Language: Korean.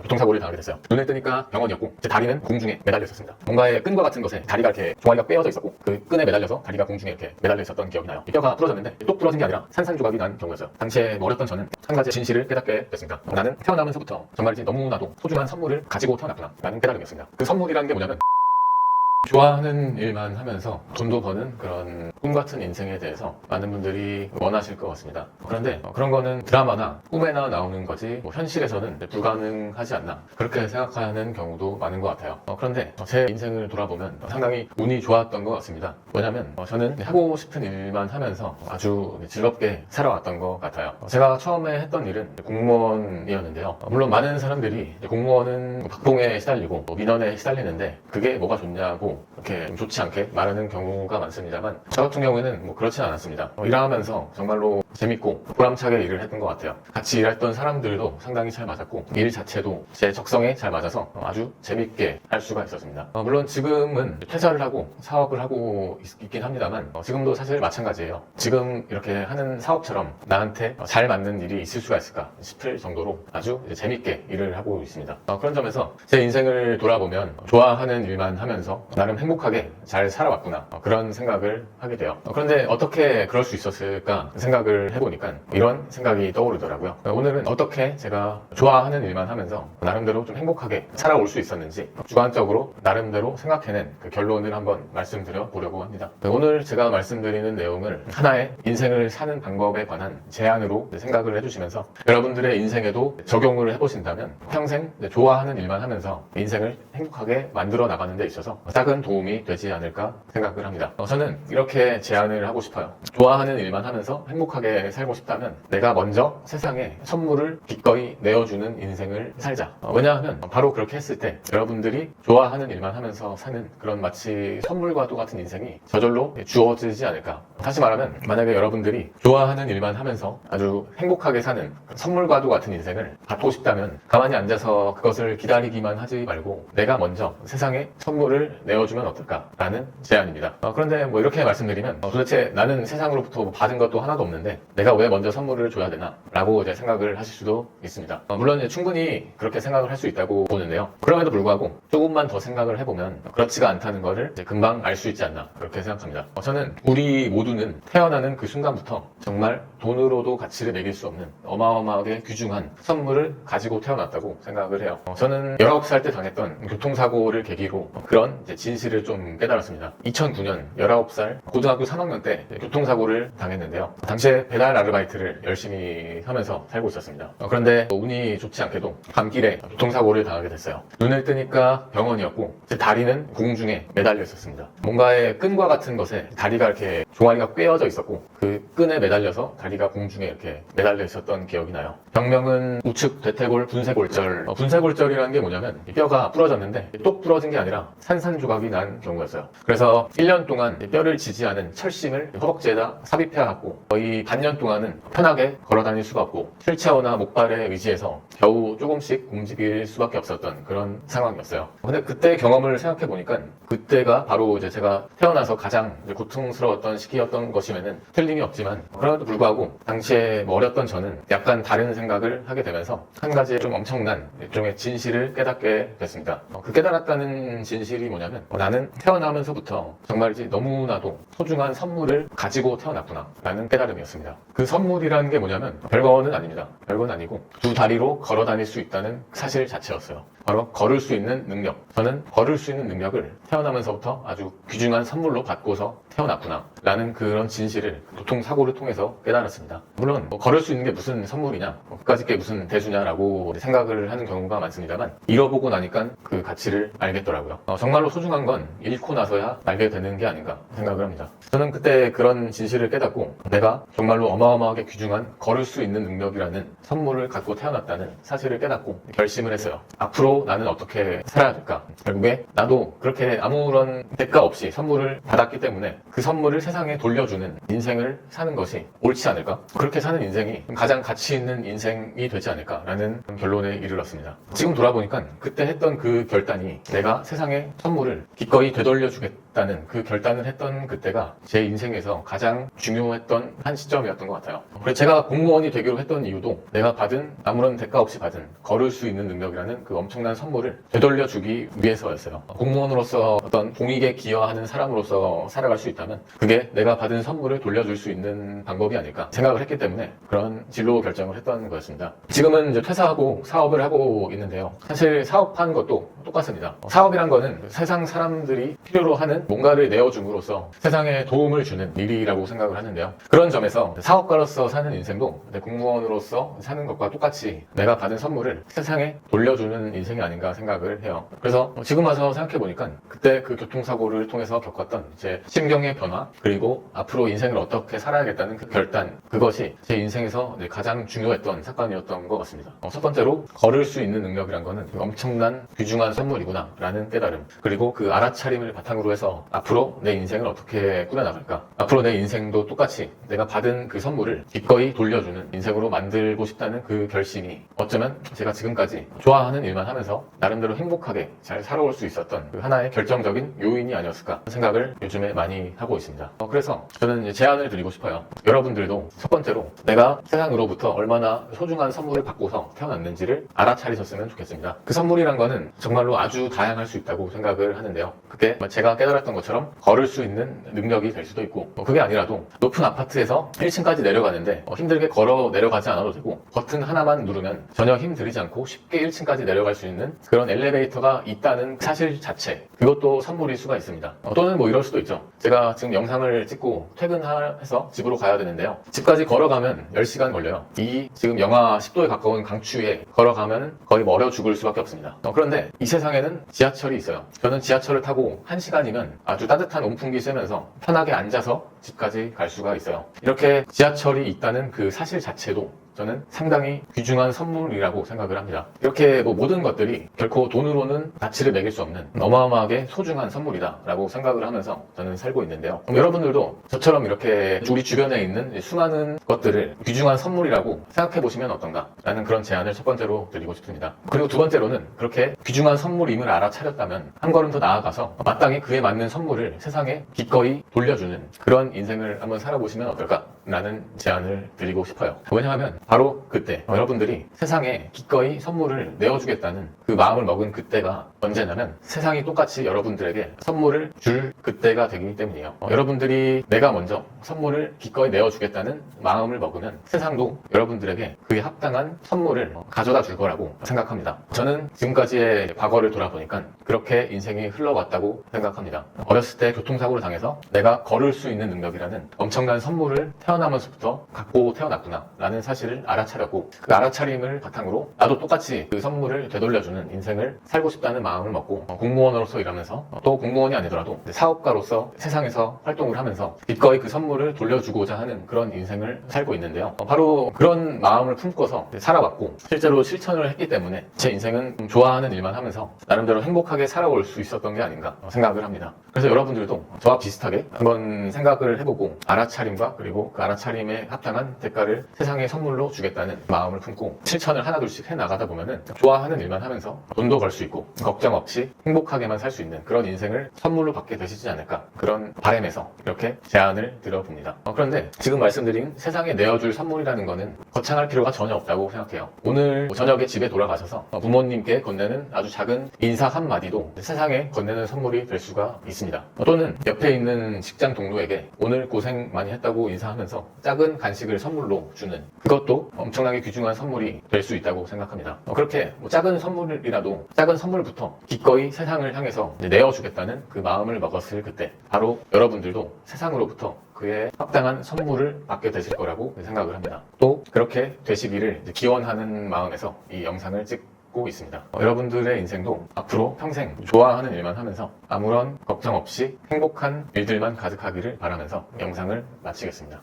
교통사고를 당하게 됐어요. 눈에 뜨니까 병원이었고 제 다리는 공중에 매달려 있었습니다. 뭔가의 끈과 같은 것에 다리가 이렇게 종아리가 꿰어져 있었고 그 끈에 매달려서 다리가 공중에 이렇게 매달려 있었던 기억이 나요. 이 뼈가 부러졌는데 똑 부러진 게 아니라 산산조각이 난 경우였어요. 당시에 어렸던 저는 한 가지 진실을 깨닫게 됐습니다. 나는 태어나면서부터 정말이지 너무나도 소중한 선물을 가지고 태어났구나 라는 깨달음이었습니다. 그 선물이라는 게 뭐냐면 좋아하는 일만 하면서 돈도 버는 그런 꿈같은 인생에 대해서 많은 분들이 원하실 것 같습니다. 그런데 그런 거는 드라마나 꿈에나 나오는 거지 현실에서는 불가능하지 않나 그렇게 생각하는 경우도 많은 것 같아요. 그런데 제 인생을 돌아보면 상당히 운이 좋았던 것 같습니다. 뭐냐면 저는 하고 싶은 일만 하면서 아주 즐겁게 살아왔던 것 같아요. 제가 처음에 했던 일은 공무원이었는데요. 물론 많은 사람들이 공무원은 박봉에 시달리고 민원에 시달리는데 그게 뭐가 좋냐고 이렇게 좋지 않게 말하는 경우가 많습니다만 저 같은 경우에는 그렇진 않았습니다. 일하면서 정말로 재밌고 보람차게 일을 했던 것 같아요. 같이 일했던 사람들도 상당히 잘 맞았고 일 자체도 제 적성에 잘 맞아서 아주 재밌게 할 수가 있었습니다. 물론 지금은 퇴사를 하고 사업을 하고 있긴 합니다만 지금도 사실 마찬가지예요. 지금 이렇게 하는 사업처럼 나한테 잘 맞는 일이 있을 수가 있을까 싶을 정도로 아주 재밌게 일을 하고 있습니다. 그런 점에서 제 인생을 돌아보면 좋아하는 일만 하면서 나름 행복하게 잘 살아왔구나 그런 생각을 하게 돼요. 그런데 어떻게 그럴 수 있었을까 생각을 해보니까 이런 생각이 떠오르더라고요. 오늘은 어떻게 제가 좋아하는 일만 하면서 나름대로 좀 행복하게 살아올 수 있었는지 주관적으로 나름대로 생각해낸 그 결론을 한번 말씀드려 보려고 합니다. 오늘 제가 말씀드리는 내용을 하나의 인생을 사는 방법에 관한 제안으로 생각을 해주시면서 여러분들의 인생에도 적용을 해보신다면 평생 좋아하는 일만 하면서 인생을 행복하게 만들어 나가는 데 있어서 작은 도움이 되지 않을까 생각을 합니다. 저는 이렇게 제안을 하고 싶어요. 좋아하는 일만 하면서 행복하게 살고 싶다면 내가 먼저 세상에 선물을 기꺼이 내어주는 인생을 살자. 왜냐하면 바로 그렇게 했을 때 여러분들이 좋아하는 일만 하면서 사는 그런 마치 선물과도 같은 인생이 저절로 주어지지 않을까. 다시 말하면 만약에 여러분들이 좋아하는 일만 하면서 아주 행복하게 사는 선물과도 같은 인생을 갖고 싶다면 가만히 앉아서 그것을 기다리기만 하지 말고 내가 먼저 세상에 선물을 내어주면 어떨까라는 제안입니다. 그런데 이렇게 말씀드리면 도대체 나는 세상으로부터 받은 것도 하나도 없는데 내가 왜 먼저 선물을 줘야 되나 라고 생각을 하실 수도 있습니다. 물론 충분히 그렇게 생각을 할 수 있다고 보는데요. 그럼에도 불구하고 조금만 더 생각을 해보면 그렇지가 않다는 것을 금방 알 수 있지 않나 그렇게 생각합니다. 저는 우리 모두는 태어나는 그 순간부터 정말 돈으로도 가치를 매길 수 없는 어마어마하게 귀중한 선물을 가지고 태어났다고 생각을 해요. 저는 19살 때 당했던 교통사고를 계기로 그런 진실을 좀 깨달았습니다. 2009년 19살 고등학교 3학년 때 교통사고를 당했는데요. 당시에 배달 아르바이트를 열심히 하면서 살고 있었습니다. 그런데 운이 좋지 않게도 밤길에 교통사고를 당하게 됐어요. 눈을 뜨니까 병원이었고 제 다리는 공중에 매달려 있었습니다. 뭔가의 끈과 같은 것에 다리가 이렇게 종아리가 꿰어져 있었고 그 끈에 매달려서 다리가 공중에 이렇게 매달려 있었던 기억이 나요. 병명은 우측 대퇴골 분쇄골절. 분쇄골절이라는 게 뭐냐면 뼈가 부러졌는데 똑 부러진 게 아니라 산산조각이 난 경우였어요. 그래서 1년 동안 뼈를 지지하는 철심을 허벅지에다 삽입해왔고 거의 반년 동안은 편하게 걸어다닐 수가 없고 휠체어나 목발에 의지해서 겨우 조금씩 움직일 수밖에 없었던 그런 상황이었어요. 근데 그때 경험을 생각해 보니까 그때가 바로 제가 태어나서 가장 고통스러웠던 시기였던 것임에는 틀림이 없지만 그럼에도 불구하고 당시에 어렸던 저는 약간 다른 생각을 하게 되면서 한 가지 좀 엄청난 일종의 진실을 깨닫게 됐습니다. 그 깨달았다는 진실이 뭐냐면 나는 태어나면서부터 정말이지 너무나도 소중한 선물을 가지고 태어났구나 라는 깨달음이었습니다. 그 선물이라는 게 뭐냐면 별거는 아닙니다. 별건 아니고 두 다리로 걸어 다닐 수 있다는 사실 자체였어요. 바로 걸을 수 있는 능력. 저는 걸을 수 있는 능력을 태어나면서부터 아주 귀중한 선물로 받고서 태어났구나 라는 그런 진실을 교통사고를 통해서 깨달았습니다. 물론 걸을 수 있는 게 무슨 선물이냐 그까짓 게 무슨 대수냐라고 생각을 하는 경우가 많습니다만 잃어보고 나니까 그 가치를 알겠더라고요. 정말로 소중한 건 잃고 나서야 알게 되는 게 아닌가 생각을 합니다. 저는 그때 그런 진실을 깨닫고 내가 정말로 어마어마하게 귀중한 걸을 수 있는 능력이라는 선물을 갖고 태어났다는 사실을 깨닫고 결심을 했어요. 앞으로 나는 어떻게 살아야 될까? 결국에 나도 그렇게 아무런 대가 없이 선물을 받았기 때문에 그 선물을 세상에 돌려주는 인생을 사는 것이 옳지 않을까? 그렇게 사는 인생이 가장 가치 있는 인생이 되지 않을까라는 결론에 이르렀습니다. 지금 돌아보니까 그때 했던 그 결단이 내가 세상에 선물을 기꺼이 되돌려주겠다 싶다는 그 결단을 했던 그때가 제 인생에서 가장 중요했던 한 시점이었던 것 같아요. 그래서 제가 공무원이 되기로 했던 이유도 내가 받은 아무런 대가 없이 받은 걸을 수 있는 능력이라는 그 엄청난 선물을 되돌려주기 위해서였어요. 공무원으로서 어떤 공익에 기여하는 사람으로서 살아갈 수 있다면 그게 내가 받은 선물을 돌려줄 수 있는 방법이 아닐까 생각을 했기 때문에 그런 진로 결정을 했던 거였습니다. 지금은 이제 퇴사하고 사업을 하고 있는데요. 사실 사업하는 것도 똑같습니다. 사업이란 거는 세상 사람들이 필요로 하는 뭔가를 내어줌으로써 세상에 도움을 주는 일이라고 생각을 하는데요. 그런 점에서 사업가로서 사는 인생도 공무원으로서 사는 것과 똑같이 내가 받은 선물을 세상에 돌려주는 인생이 아닌가 생각을 해요. 그래서 지금 와서 생각해보니까 그때 그 교통사고를 통해서 겪었던 제 심경의 변화 그리고 앞으로 인생을 어떻게 살아야겠다는 그 결단 그것이 제 인생에서 가장 중요했던 사건이었던 것 같습니다. 첫 번째로 걸을 수 있는 능력이란 거는 엄청난 귀중한 선물이구나 라는 깨달음 그리고 그 알아차림을 바탕으로 해서 앞으로 내 인생을 어떻게 꾸려나갈까 앞으로 내 인생도 똑같이 내가 받은 그 선물을 기꺼이 돌려주는 인생으로 만들고 싶다는 그 결심이 어쩌면 제가 지금까지 좋아하는 일만 하면서 나름대로 행복하게 잘 살아올 수 있었던 그 하나의 결정적인 요인이 아니었을까 생각을 요즘에 많이 하고 있습니다. 그래서 저는 이제 제안을 드리고 싶어요. 여러분들도 첫 번째로 내가 세상으로부터 얼마나 소중한 선물을 받고서 태어났는지를 알아차리셨으면 좋겠습니다. 그 선물이란 거는 정말로 아주 다양할 수 있다고 생각을 하는데요. 그게 제가 깨달았던 것처럼 걸을 수 있는 능력이 될 수도 있고 그게 아니라도 높은 아파트에서 1층까지 내려가는데 힘들게 걸어 내려가지 않아도 되고 버튼 하나만 누르면 전혀 힘들이지 않고 쉽게 1층까지 내려갈 수 있는 그런 엘리베이터가 있다는 사실 자체 그것도 선물일 수가 있습니다. 또는 뭐 이럴 수도 있죠. 제가 지금 영상을 찍고 퇴근해서 집으로 가야 되는데요. 집까지 걸어가면 10시간 걸려요. 이 지금 영하 10도에 가까운 강추위에 걸어가면 거의 멀어 죽을 수밖에 없습니다. 그런데 이 세상에는 지하철이 있어요. 저는 지하철을 타고 1시간이면 아주 따뜻한 온풍기 쐬면서 편하게 앉아서 집까지 갈 수가 있어요. 이렇게 지하철이 있다는 그 사실 자체도 저는 상당히 귀중한 선물이라고 생각을 합니다. 이렇게 모든 것들이 결코 돈으로는 가치를 매길 수 없는 어마어마하게 소중한 선물이다 라고 생각을 하면서 저는 살고 있는데요. 여러분들도 저처럼 이렇게 우리 주변에 있는 수많은 것들을 귀중한 선물이라고 생각해 보시면 어떤가 라는 그런 제안을 첫 번째로 드리고 싶습니다. 그리고 두 번째로는 그렇게 귀중한 선물임을 알아차렸다면 한 걸음 더 나아가서 마땅히 그에 맞는 선물을 세상에 기꺼이 돌려주는 그런 인생을 한번 살아보시면 어떨까 라는 제안을 드리고 싶어요. 왜냐하면 바로 그때 여러분들이 세상에 기꺼이 선물을 내어주겠다는 그 마음을 먹은 그때가 언제냐면 세상이 똑같이 여러분들에게 선물을 줄 그때가 되기 때문이에요. 여러분들이 내가 먼저 선물을 기꺼이 내어주겠다는 마음을 먹으면 세상도 여러분들에게 그에 합당한 선물을 가져다 줄 거라고 생각합니다. 저는 지금까지의 과거를 돌아보니까 그렇게 인생이 흘러왔다고 생각합니다. 어렸을 때 교통사고를 당해서 내가 걸을 수 있는 능력이라는 엄청난 선물을 태어나면서부터 갖고 태어났구나 라는 사실을 알아차렸고 그 알아차림을 바탕으로 나도 똑같이 그 선물을 되돌려주는 인생을 살고 싶다는 마음을 먹고 공무원으로서 일하면서 또 공무원이 아니더라도 사업가로서 세상에서 활동을 하면서 기꺼이 그 선물을 돌려주고자 하는 그런 인생을 살고 있는데요. 바로 그런 마음을 품고서 살아왔고 실제로 실천을 했기 때문에 제 인생은 좋아하는 일만 하면서 나름대로 행복하게 살아올 수 있었던 게 아닌가 생각을 합니다. 그래서 여러분들도 저와 비슷하게 한번 생각을 해보고 알아차림과 그리고 그 알아차림에 합당한 대가를 세상에 선물로 주겠다는 마음을 품고 실천을 하나둘씩 해나가다 보면은 좋아하는 일만 하면서 돈도 벌 수 있고 걱정 없이 행복하게만 살 수 있는 그런 인생을 선물로 받게 되시지 않을까 그런 바람에서 이렇게 제안을 드려봅니다. 그런데 지금 말씀드린 세상에 내어줄 선물이라는 거는 거창할 필요가 전혀 없다고 생각해요. 오늘 저녁에 집에 돌아가셔서 부모님께 건네는 아주 작은 인사 한마디도 세상에 건네는 선물이 될 수가 있습니다. 또는 옆에 있는 직장 동료에게 오늘 고생 많이 했다고 인사하면서 작은 간식을 선물로 주는 그것도 엄청나게 귀중한 선물이 될 수 있다고 생각합니다. 그렇게 작은 선물이라도 작은 선물부터 기꺼이 세상을 향해서 내어주겠다는 그 마음을 먹었을 그때 바로 여러분들도 세상으로부터 그에 합당한 선물을 받게 되실 거라고 생각을 합니다. 또 그렇게 되시기를 기원하는 마음에서 이 영상을 찍고 있습니다. 여러분들의 인생도 앞으로 평생 좋아하는 일만 하면서 아무런 걱정 없이 행복한 일들만 가득하기를 바라면서 영상을 마치겠습니다.